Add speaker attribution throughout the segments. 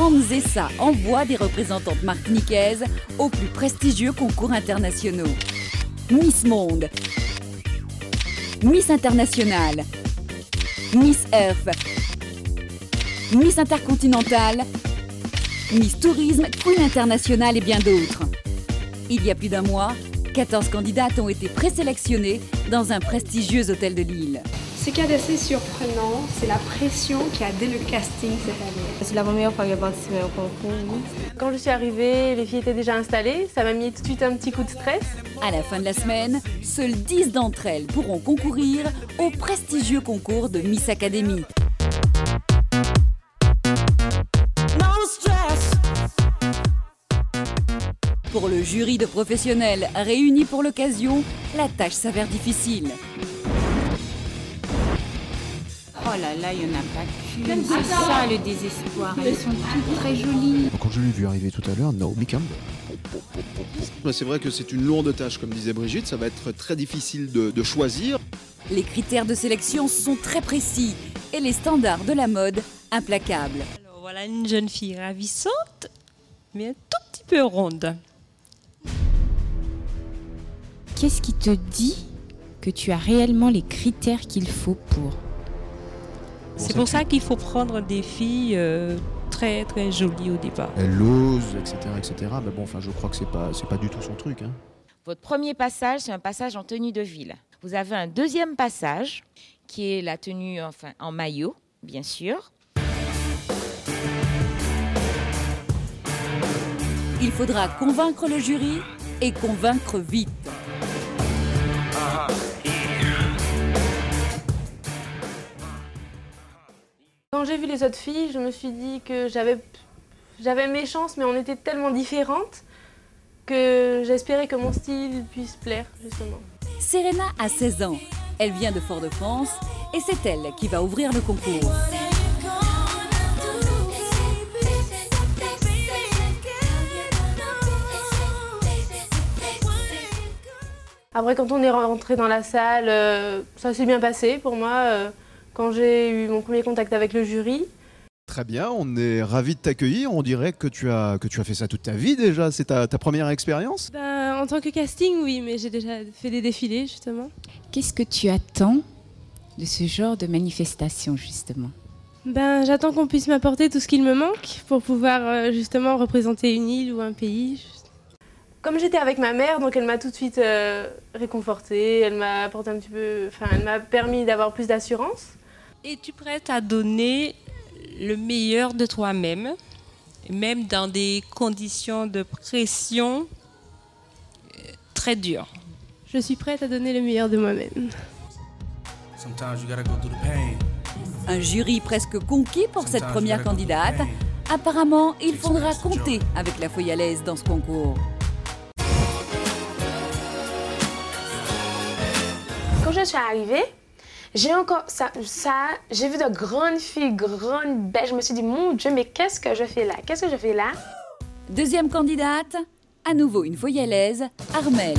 Speaker 1: Anzessa envoie des représentantes martiniquaises aux plus prestigieux concours internationaux. Miss Monde, Miss International, Miss Earth, Miss Intercontinental, Miss Tourisme, Queen International et bien d'autres. Il y a plus d'un mois, 14 candidates ont été présélectionnées dans un prestigieux hôtel de Lille.
Speaker 2: Ce qui est assez surprenant, c'est la pression qu'il y a dès le casting cette année.
Speaker 3: C'est la première fois que j'ai participé au concours.
Speaker 4: Quand je suis arrivée, les filles étaient déjà installées. Ça m'a mis tout de suite un petit coup de stress.
Speaker 1: À la fin de la semaine, seules 10 d'entre elles pourront concourir au prestigieux concours de Miss Academy. Pour le jury de professionnels réunis pour l'occasion, la tâche s'avère difficile.
Speaker 5: Oh là là, il n'y en a pas qu'une. C'est ça le désespoir. Elles sont toutes très jolies.
Speaker 6: Quand je l'ai vu arriver tout à l'heure, Naomi Campbell.
Speaker 7: C'est vrai que c'est une lourde tâche, comme disait Brigitte. Ça va être très difficile de choisir.
Speaker 1: Les critères de sélection sont très précis et les standards de la mode implacables.
Speaker 8: Alors voilà une jeune fille ravissante, mais un tout petit peu ronde.
Speaker 5: Qu'est-ce qui te dit que tu as réellement les critères qu'il faut pour ?
Speaker 8: C'est pour ça qu'il faut prendre des filles très très jolies au départ.
Speaker 6: Elle ose, etc., etc. Mais bon, enfin, je crois que c'est pas du tout son truc. Hein.
Speaker 9: Votre premier passage, c'est un passage en tenue de ville. Vous avez un deuxième passage, qui est la tenue en maillot, bien sûr.
Speaker 1: Il faudra convaincre le jury et convaincre vite.
Speaker 4: Quand j'ai vu les autres filles, je me suis dit que j'avais mes chances, mais on était tellement différentes que j'espérais que mon style puisse plaire, justement.
Speaker 1: Serena a 16 ans. Elle vient de Fort-de-France et c'est elle qui va ouvrir le concours.
Speaker 4: Après, quand on est rentré dans la salle, ça s'est bien passé pour moi. Quand j'ai eu mon premier contact avec le jury.
Speaker 6: Très bien, on est ravis de t'accueillir. On dirait que tu as fait ça toute ta vie déjà. C'est ta première expérience ?
Speaker 4: En tant que casting, oui, mais j'ai déjà fait des défilés, justement.
Speaker 5: Qu'est-ce que tu attends de ce genre de manifestation, justement ?
Speaker 4: J'attends qu'on puisse m'apporter tout ce qu'il me manque pour pouvoir justement représenter une île ou un pays. Comme j'étais avec ma mère, donc elle m'a tout de suite réconfortée. Elle m'a apporté un petit peu, elle m'a permis d'avoir plus d'assurance.
Speaker 8: Es-tu prête à donner le meilleur de toi-même, même dans des conditions de pression très dures?
Speaker 4: Je suis prête à donner le meilleur de moi-même.
Speaker 1: Un jury presque conquis pour cette première candidate. Apparemment, il faudra compter avec la Foyalaise dans ce concours.
Speaker 2: Quand je suis arrivée, j'ai encore j'ai vu de grandes filles, grandes, belles. Je me suis dit, mon Dieu, mais qu'est-ce que je fais là? Qu'est-ce que je fais là?
Speaker 1: Deuxième candidate, à nouveau une Foyalaise, Armelle.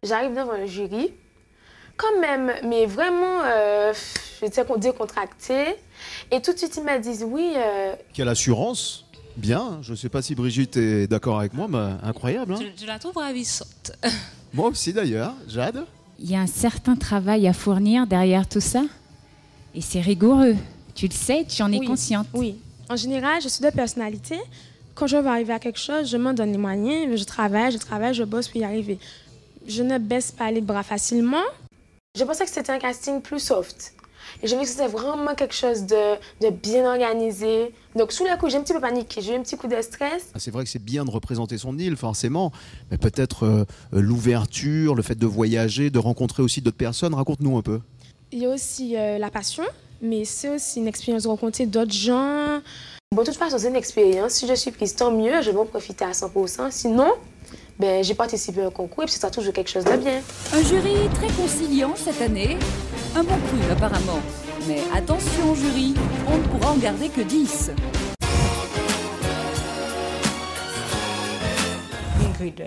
Speaker 2: J'arrive devant un jury, quand même, mais vraiment, je sais qu'on décontracté. Et tout de suite, ils me disent oui.
Speaker 6: Quelle assurance! Bien, je ne sais pas si Brigitte est d'accord avec moi, mais incroyable. Hein,
Speaker 8: je la trouve ravissante.
Speaker 6: Moi aussi d'ailleurs, Jade.
Speaker 5: Il y a un certain travail à fournir derrière tout ça. Et c'est rigoureux. Tu le sais, tu en es consciente.
Speaker 2: Oui. En général, je suis de personnalité. Quand je veux arriver à quelque chose, je m'en donne les moyens. Je travaille, je bosse pour y arriver. Je ne baisse pas les bras facilement. Je pensais que c'était un casting plus soft. Et je vu que c'était vraiment quelque chose de bien organisé. Donc, sous le coup, j'ai un petit peu paniqué, j'ai eu un petit coup de stress.
Speaker 6: C'est vrai que c'est bien de représenter son île, forcément, mais peut-être l'ouverture, le fait de voyager, de rencontrer aussi d'autres personnes. Raconte-nous un peu.
Speaker 2: Il y a aussi la passion, mais c'est aussi une expérience de rencontrer d'autres gens. Bon, de toute façon, c'est une expérience. Si je suis prise, tant mieux, je vais en profiter à 100%. Sinon, j'ai participé à un concours et puis c'est toujours quelque chose de bien.
Speaker 1: Un jury très conciliant cette année. Un bon cru apparemment. Mais attention jury, on ne pourra en garder que 10.
Speaker 8: Ingrid,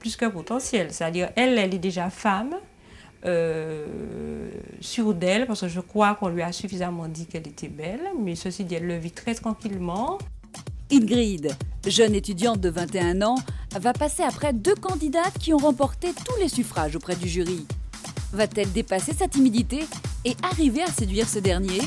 Speaker 8: plus qu'un potentiel. C'est-à-dire, elle est déjà femme, sûre d'elle, parce que je crois qu'on lui a suffisamment dit qu'elle était belle, mais ceci dit, elle le vit très tranquillement.
Speaker 1: Ingrid, jeune étudiante de 21 ans, va passer après 2 candidates qui ont remporté tous les suffrages auprès du jury. Va-t-elle dépasser sa timidité et arriver à séduire ce dernier ?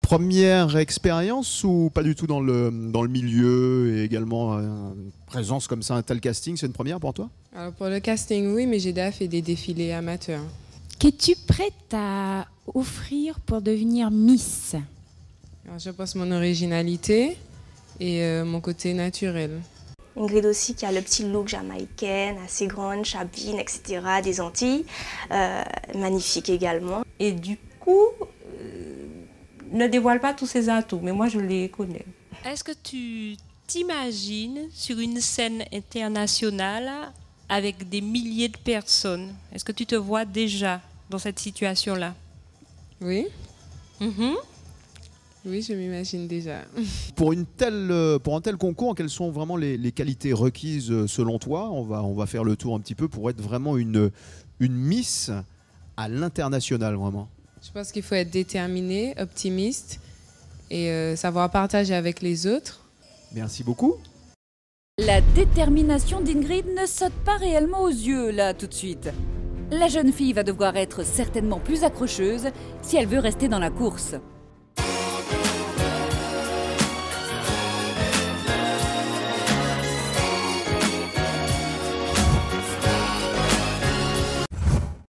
Speaker 6: Première expérience ou pas du tout dans le milieu et également une présence comme ça, un tel casting, c'est une première pour toi?
Speaker 10: Alors pour le casting, oui, mais j'ai déjà fait des défilés amateurs.
Speaker 5: Qu'es-tu prête à offrir pour devenir Miss?
Speaker 10: Alors, je pense mon originalité et mon côté naturel.
Speaker 11: Ingrid aussi qui a le petit look jamaïcaine, assez grande, chabine, etc. des Antilles, magnifique également.
Speaker 8: Et du coup, ne dévoile pas tous ses atouts, mais moi je les connais. Est-ce que tu t'imagines sur une scène internationale avec des milliers de personnes? Est-ce que tu te vois déjà dans cette situation-là?
Speaker 10: Oui. Oui, je m'imagine déjà.
Speaker 6: Pour un tel concours, quelles sont vraiment les qualités requises selon toi? On va faire le tour un petit peu pour être vraiment une Miss à l'international, vraiment.
Speaker 10: Je pense qu'il faut être déterminé, optimiste et savoir partager avec les autres.
Speaker 6: Merci beaucoup.
Speaker 1: La détermination d'Ingrid ne saute pas réellement aux yeux, là, tout de suite. La jeune fille va devoir être certainement plus accrocheuse si elle veut rester dans la course.